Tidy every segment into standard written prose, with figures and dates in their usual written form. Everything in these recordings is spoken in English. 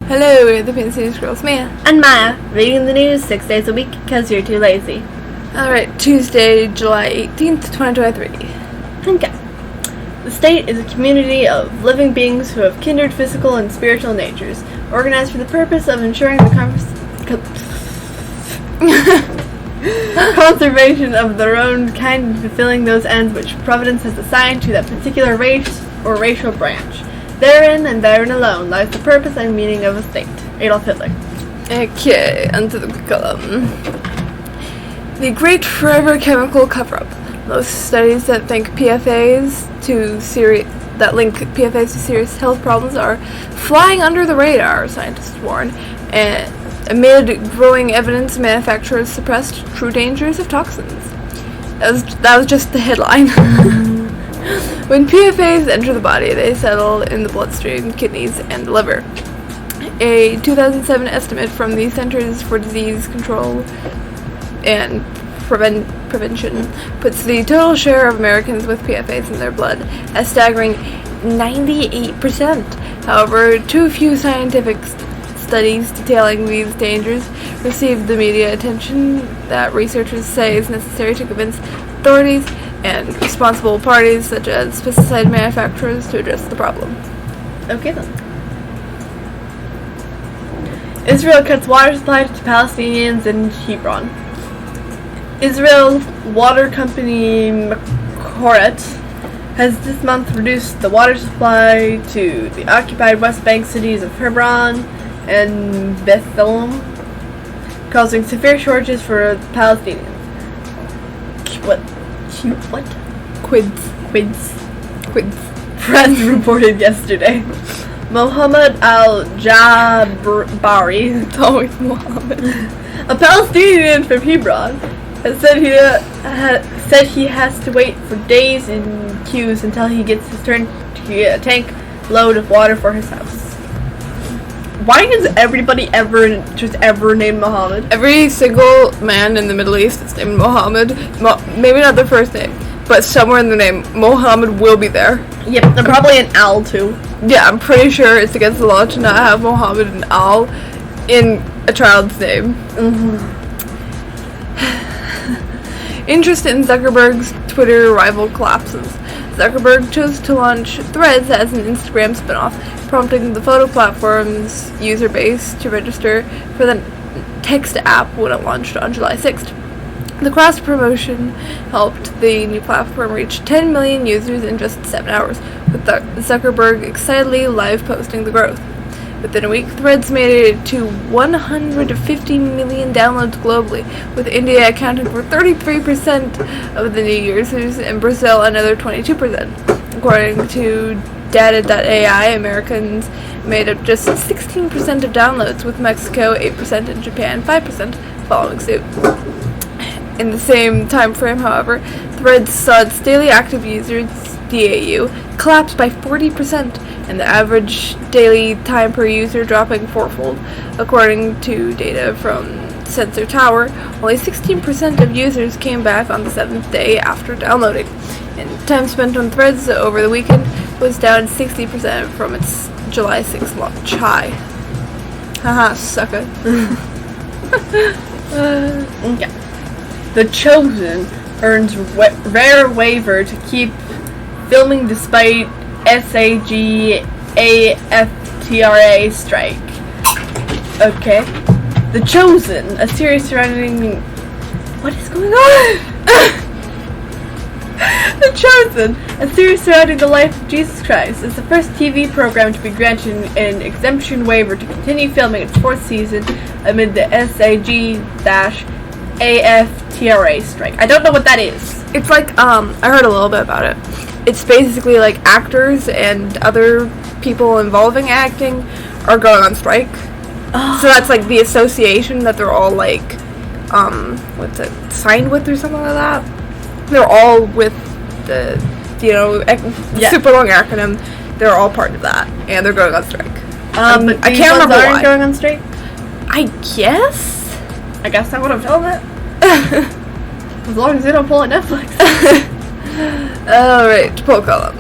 Hello, we're the PNC Newsgirls, Mia. And Maya, reading the news 6 days a week because you're too lazy. Alright, Tuesday, July 18th, 2023. Okay. The state is a community of living beings who have kindred physical and spiritual natures, organized for the purpose of ensuring the conservation of their own kind and fulfilling those ends which Providence has assigned to that particular race or racial branch. Therein and therein alone lies the purpose and meaning of a state. Adolf Hitler. Okay, onto the column. The Great Forever Chemical Cover-Up. Most studies that link PFAs to serious health problems are flying under the radar, scientists warn. And amid growing evidence, manufacturers suppressed true dangers of toxins. That was just the headline. When PFAs enter the body, they settle in the bloodstream, kidneys, and the liver. A 2007 estimate from the Centers for Disease Control and Prevention puts the total share of Americans with PFAs in their blood at staggering 98%. However, too few scientific studies detailing these dangers received the media attention that researchers say is necessary to convince authorities and responsible parties such as pesticide manufacturers to address the problem. Okay then. Israel cuts water supply to Palestinians in Hebron. Israel's water company Makhoret has this month reduced the water supply to the occupied West Bank cities of Hebron and Bethlehem, causing severe shortages for Palestinians. What? Quids. Press reported yesterday. Mohammed al-Jabari, it's always Mohammed, a Palestinian from Hebron, has said he has to wait for days in queues until he gets his turn to get a tank load of water for his house. Why is everybody ever named Mohammed? Every single man in the Middle East is named Mohammed. Maybe not their first name, but somewhere in the name, Mohammed will be there. Yep, and probably an Al too. Yeah, I'm pretty sure it's against the law to not have Mohammed and Al in a child's name. Mm-hmm. Interest in Zuckerberg's Twitter rival collapses. Zuckerberg chose to launch Threads as an Instagram spinoff, prompting the photo platform's user base to register for the text app when it launched on July 6th. The cross-promotion helped the new platform reach 10 million users in just 7 hours, with Zuckerberg excitedly live posting the growth. Within a week, Threads made it to 150 million downloads globally, with India accounting for 33% of the new users and Brazil another 22%. According to Data.ai, Americans made up just 16% of downloads, with Mexico 8% and Japan 5% following suit. In the same time frame, however, Threads saw its daily active users, DAU, collapse by 40%, and the average daily time per user dropping fourfold. According to data from Sensor Tower, only 16% of users came back on the 7th day after downloading, and time spent on Threads over the weekend was down 60% from its July 6th launch high. Haha, sucker. Okay. The Chosen earns rare waiver to keep filming despite SAG-AFTRA strike. Okay. The Chosen, a series surrounding... What is going on? The Chosen, a series surrounding the life of Jesus Christ, is the first TV program to be granted an exemption waiver to continue filming its 4th season amid the SAG-AFTRA strike. I don't know what that is. It's like, I heard a little bit about it. It's basically like actors and other people involving acting are going on strike. Oh. So that's like the association that they're all like, signed with or something like that. They're all with the, super long acronym. They're all part of that, and they're going on strike. But I can't remember why. Going on strike? I guess I would have told it. As long as they don't pull at Netflix. Alright, poll column.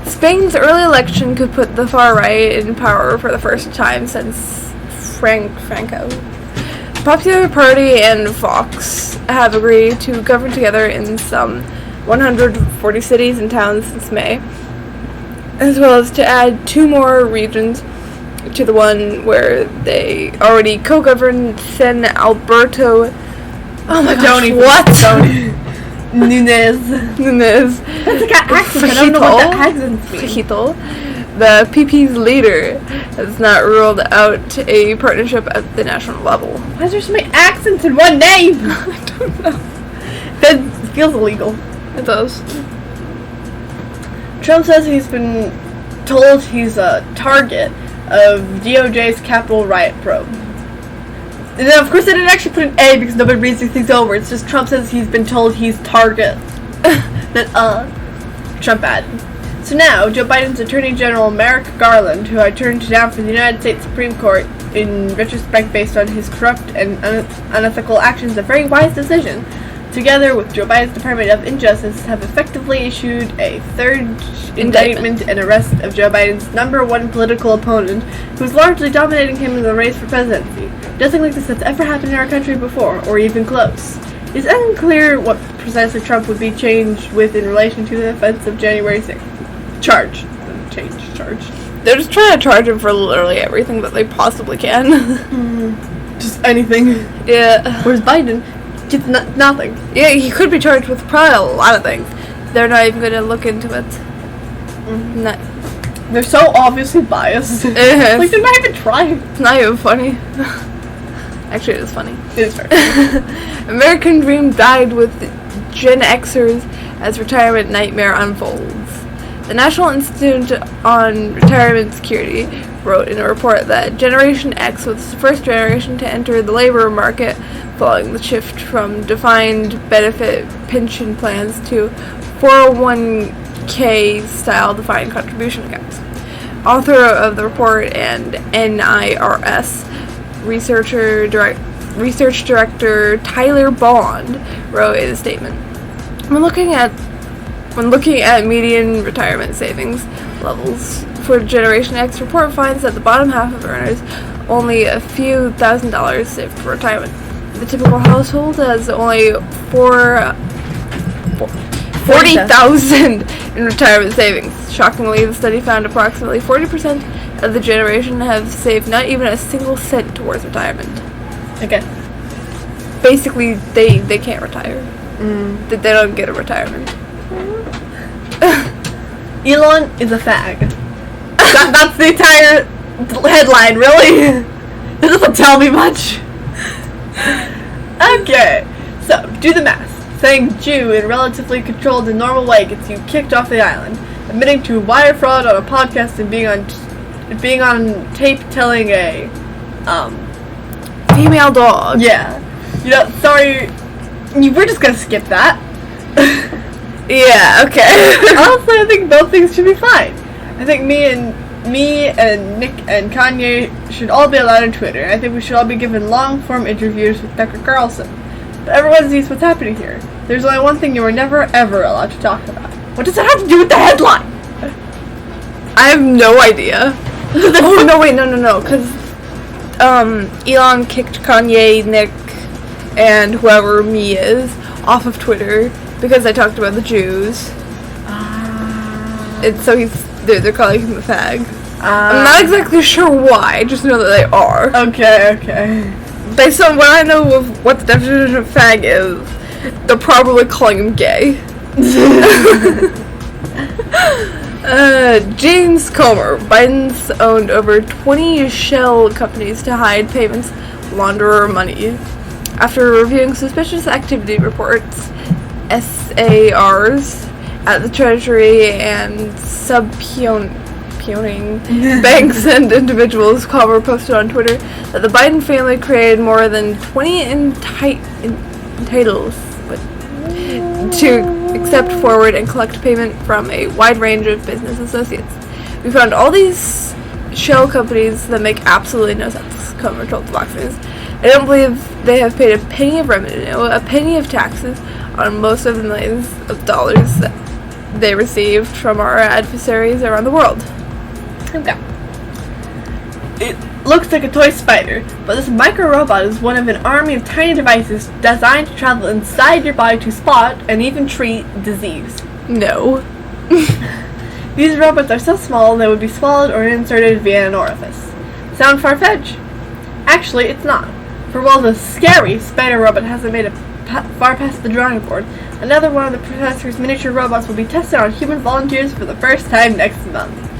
Spain's early election could put the far right in power for the first time since Franco. The Popular Party and Vox have agreed to govern together in some 140 cities and towns since May, as well as to add 2 more regions to the one where they already co-governed. San Alberto. Oh my gosh, what? Nunez. That's like an accent. I don't know what that accent means. The PP's leader has not ruled out a partnership at the national level. Why is there so many accents in one name? I don't know. That feels illegal. It does. Trump says he's been told he's a target of DOJ's Capitol riot probe. And then, of course, they didn't actually put an A because nobody reads these things over. It's just Trump says he's been told he's target. Trump added. So now, Joe Biden's Attorney General Merrick Garland, who I turned down for the United States Supreme Court in retrospect based on his corrupt and unethical actions, a very wise decision, together with Joe Biden's Department of Injustice, have effectively issued a 3rd indictment and arrest of Joe Biden's #1 political opponent, who's largely dominating him in the race for presidency. Nothing like this has ever happened in our country before, or even close. It's unclear what precisely Trump would be charged with in relation to the offense of January 6th. Charge. They're just trying to charge him for literally everything that they possibly can. Just anything. Yeah. Whereas Biden gets nothing. Yeah, he could be charged with probably a lot of things. They're not even going to look into it. Not. They're so obviously biased. Like, they're not even trying. It's not even funny. Actually, it is funny. It is fair. American Dream died with Gen Xers as retirement nightmare unfolds. The National Institute on Retirement Security wrote in a report that Generation X was the first generation to enter the labor market following the shift from defined benefit pension plans to 401k style defined contribution accounts. Author of the report and NIRS research director Tyler Bond wrote in a statement, When looking at median retirement savings levels for Generation X, report finds that the bottom half of earners only a few $1,000s saved for retirement. The typical household has only 40,000 in retirement savings. Shockingly, the study found approximately 40% of the generation have saved not even a single cent towards retirement. Okay. Basically, they can't retire. They don't get a retirement. Elon is a fag. That's the entire headline, really? It doesn't tell me much. Okay, so do the math. Saying Jew in relatively controlled and normal way gets you kicked off the island. Admitting to wire fraud on a podcast and being on tape telling a female dog. Yeah. Sorry, we're just gonna skip that. Yeah, okay. Honestly, I think both things should be fine. I think me and Nick and Kanye should all be allowed on Twitter. I think we should all be given long-form interviews with Tucker Carlson. But everyone sees what's happening here. There's only one thing you are never, ever allowed to talk about. What does that have to do with the headline? I have no idea. Oh, no, wait, no. Because Elon kicked Kanye, Nick, and whoever me is off of Twitter because I talked about the Jews. And so they're calling him a fag. I'm not exactly sure why, I just know that they are. Okay. Based on what I know of what the definition of fag is, they're probably calling him gay. James Comer. Biden's owned over 20 shell companies to hide payments, launder money. After reviewing suspicious activity reports, SARs, at the Treasury and sub-pawning banks and individuals, Comer posted on Twitter that the Biden family created more than 20 entitles to accept, forward, and collect payment from a wide range of business associates. We found all these shell companies that make absolutely no sense, Comer told the Fox News. I don't believe they have paid a penny of revenue, a penny of taxes on most of the millions of dollars they received from our adversaries around the world. Okay. It looks like a toy spider, but this micro-robot is one of an army of tiny devices designed to travel inside your body to spot and even treat disease. No. These robots are so small they would be swallowed or inserted via an orifice. Sound far-fetched? Actually, it's not. For while the scary spider robot hasn't made it far past the drawing board, another one of the professor's miniature robots will be tested on human volunteers for the first time next month.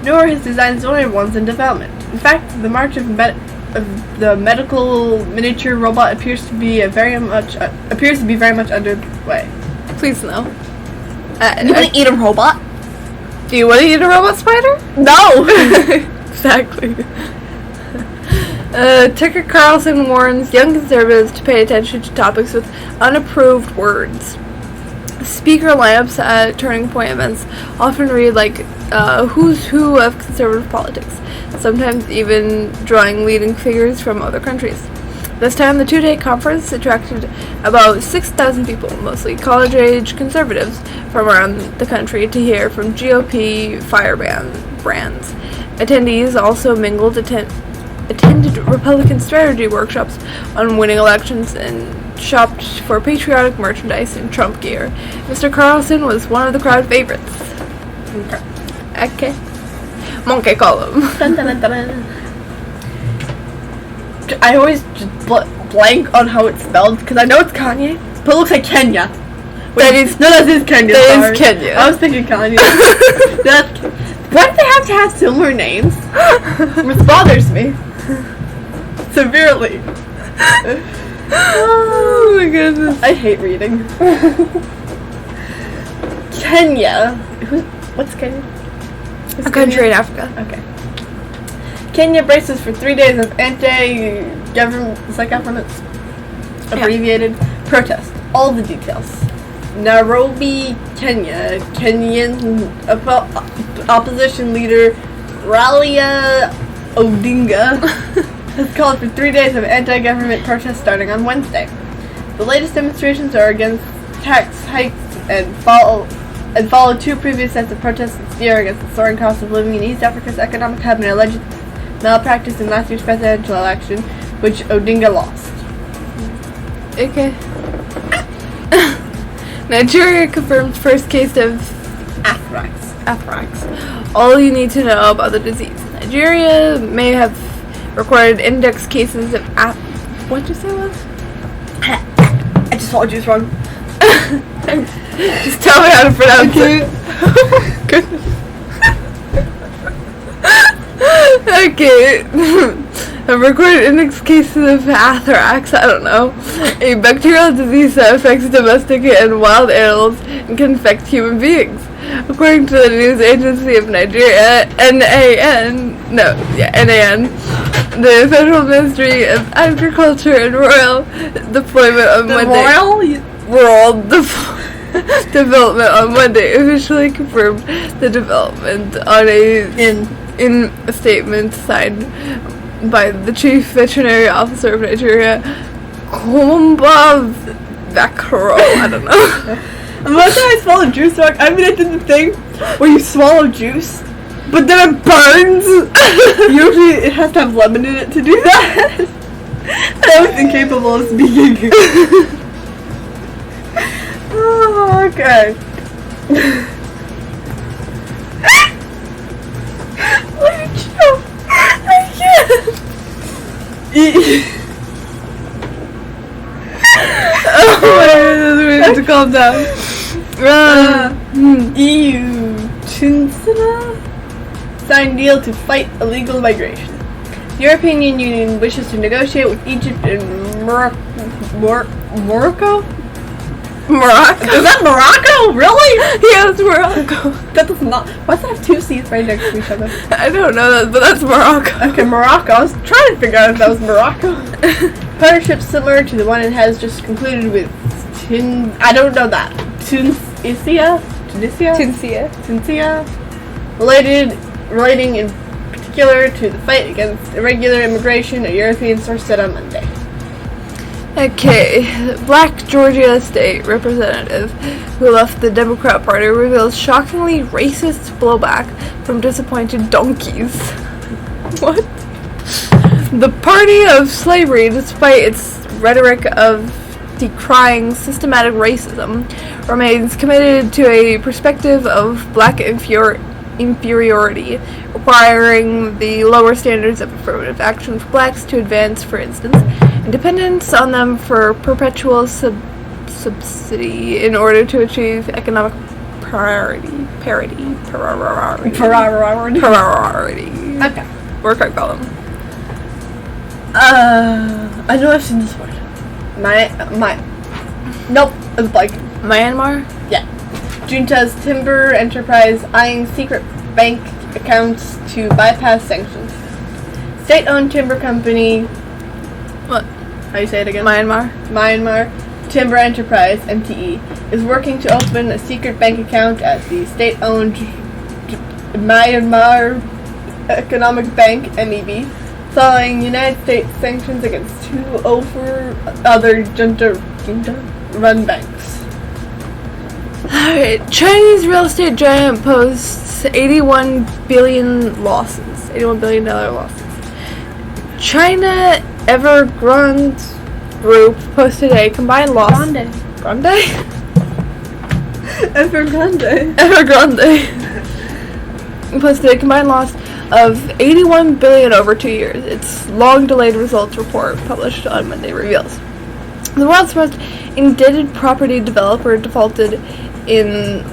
Nor are his designs the only ones in development. In fact, the march of the medical miniature robot appears to be very much underway. Please no. You want to eat a robot? Do you want to eat a robot spider? No! Exactly. Tucker Carlson warns young conservatives to pay attention to topics with unapproved words. Speaker lineups at Turning Point events often read like who's who of conservative politics, sometimes even drawing leading figures from other countries. This time, the two-day conference attracted about 6,000 people, mostly college-age conservatives from around the country, to hear from GOP firebrands. Attendees also attended Republican strategy workshops on winning elections and shopped for patriotic merchandise and Trump gear. Mr. Carlson was one of the crowd favorites. Okay. Monkey column. Dun, dun, dun, dun. I always just blank on how it's spelled because I know it's Kanye, but it looks like Kenya. Wait, that is Kenya. That is Kenya. I was thinking Kanye. Why do they have to have similar names? Which bothers me severely. Oh my goodness. I hate reading. Kenya. What's Kenya? A country in Africa. Okay. Kenya braces for 3 days of anti-government, is that government? Abbreviated protest. All the details. Nairobi, Kenya. Kenyan opposition leader Raila Odinga has called for 3 days of anti-government protests starting on Wednesday. The latest demonstrations are against tax hikes and follow two previous sets of protests this year against the soaring cost of living in East Africa's economic hub and alleged malpractice in last year's presidential election, which Odinga lost. Okay. Nigeria confirmed first case of anthrax. All you need to know about the disease. Nigeria may have recorded index cases of what did you say it was? I just swallowed juice wrong. Just tell me how to pronounce it. Oh my goodness. Okay. I've recorded index cases of anthrax, I don't know, a bacterial disease that affects domestic and wild animals and can infect human beings. According to the news agency of Nigeria, NAN, the Federal Ministry of Agriculture and Rural Deployment on Monday. Rural Development on Monday officially confirmed the development on in a statement signed by the Chief Veterinary Officer of Nigeria, Kumba Vakro. I don't know. Unless I swallowed juice wrong, I did the thing where you swallow juice, but then it burns. Usually it has to have lemon in it to do that. I was incapable of speaking. Oh, okay. I can't. Oh my goodness, we have to calm down. EU signed deal to fight illegal migration. The European Union wishes to negotiate with Egypt and Morocco? Morocco? Is that Morocco? Really? Yeah, it's Morocco. That does not. Why does it have two C's right next to each other? I don't know that, but that's Morocco. Okay, Morocco. I was trying to figure out if that was Morocco. Partnership similar to the one it has just concluded with I don't know that. Tunisia? Relating in particular to the fight against irregular immigration, a European source said on Monday. Okay, Black Georgia State Representative who left the Democrat Party reveals shockingly racist blowback from disappointed donkeys. What? The party of slavery, despite its rhetoric of decrying systematic racism, remains committed to a perspective of black inferiority, requiring the lower standards of affirmative action for blacks to advance, for instance, dependence on them for perpetual subsidy in order to achieve economic parity. Okay. Or can I call them? I know I've seen this word. Nope, it's blank. Myanmar? Yeah. Junta's timber enterprise eyeing secret bank accounts to bypass sanctions. State-owned timber company. What? How you say it again? Myanmar Timber Enterprise, MTE, is working to open a secret bank account at the state-owned Myanmar Economic Bank, MEB, following United States sanctions against two other junta-run banks. Alright, Chinese real estate giant posts $81 billion losses. China Evergrande Group posted a combined loss. Evergrande posted a combined loss of $81 billion over 2 years. Its long-delayed results report, published on Monday, reveals the world's most indebted property developer defaulted in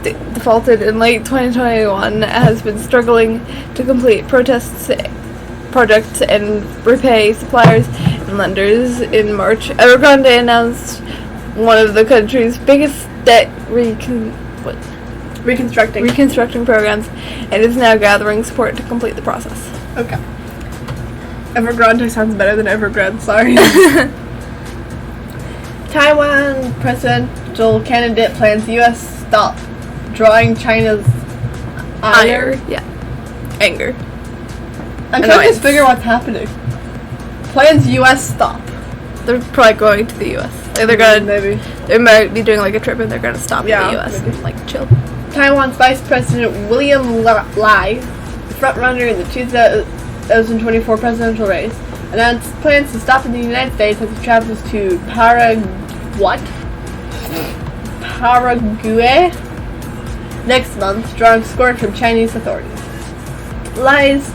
late 2021 has been struggling to complete projects and repay suppliers and lenders. In March, Evergrande announced one of the country's biggest debt reconstructing programs and is now gathering support to complete the process. Okay. Evergrande sounds better than Evergrande, sorry. Taiwan presidential candidate plans U.S. stop drawing China's ire. Anger. I'm trying to figure what's happening. Plans U.S. stop. They're probably going to the U.S. Like they're gonna maybe. They might be doing like a trip and they're gonna stop in the U.S. maybe. and like chill. Taiwan's Vice President William Lai, the frontrunner in the 2024 presidential race, announced plans to stop in the United States as he travels to Paraguay next month, drawing support from Chinese authorities. Lai's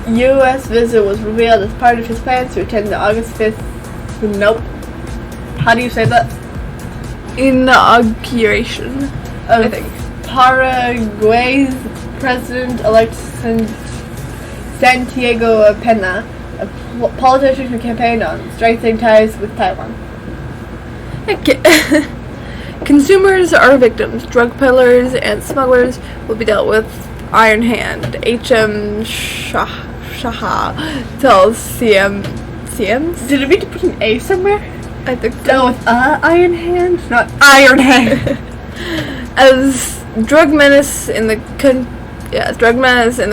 U.S. visit was revealed as part of his plans to attend the August 5th. Nope. How do you say that? Inauguration. I think. Paraguay's president-elect Santiago Pena, a politician who campaigned on strengthening ties with Taiwan. Okay. Consumers are victims. Drug peddlers and smugglers will be dealt with iron hand. H.M. Shaha tells CMs. Did it mean to put an A somewhere? I think so. Dealt with iron hand, not iron hand. As drug menace in the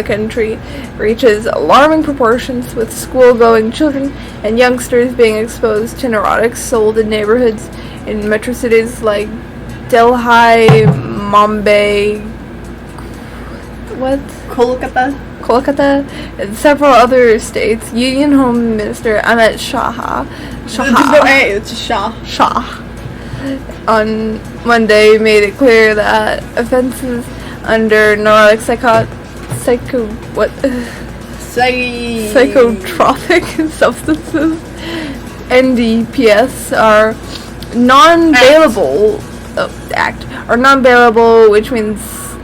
country reaches alarming proportions, with school-going children and youngsters being exposed to narcotics sold in neighborhoods in metro cities like Delhi, Mumbai, Kolkata, and several other states. Union Home Minister Amit Shah. There's no A, it's just Shah. On Monday made it clear that offenses under neurotic psychotropic substances NDPS are non-bailable which means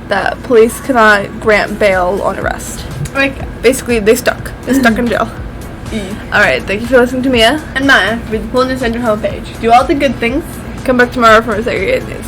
that police cannot grant bail on arrest. Like, basically they're stuck in jail. Alright, thank you for listening to Mia and Maya with Wellness on your homepage. Do all the good things. Come back tomorrow for a segregated news.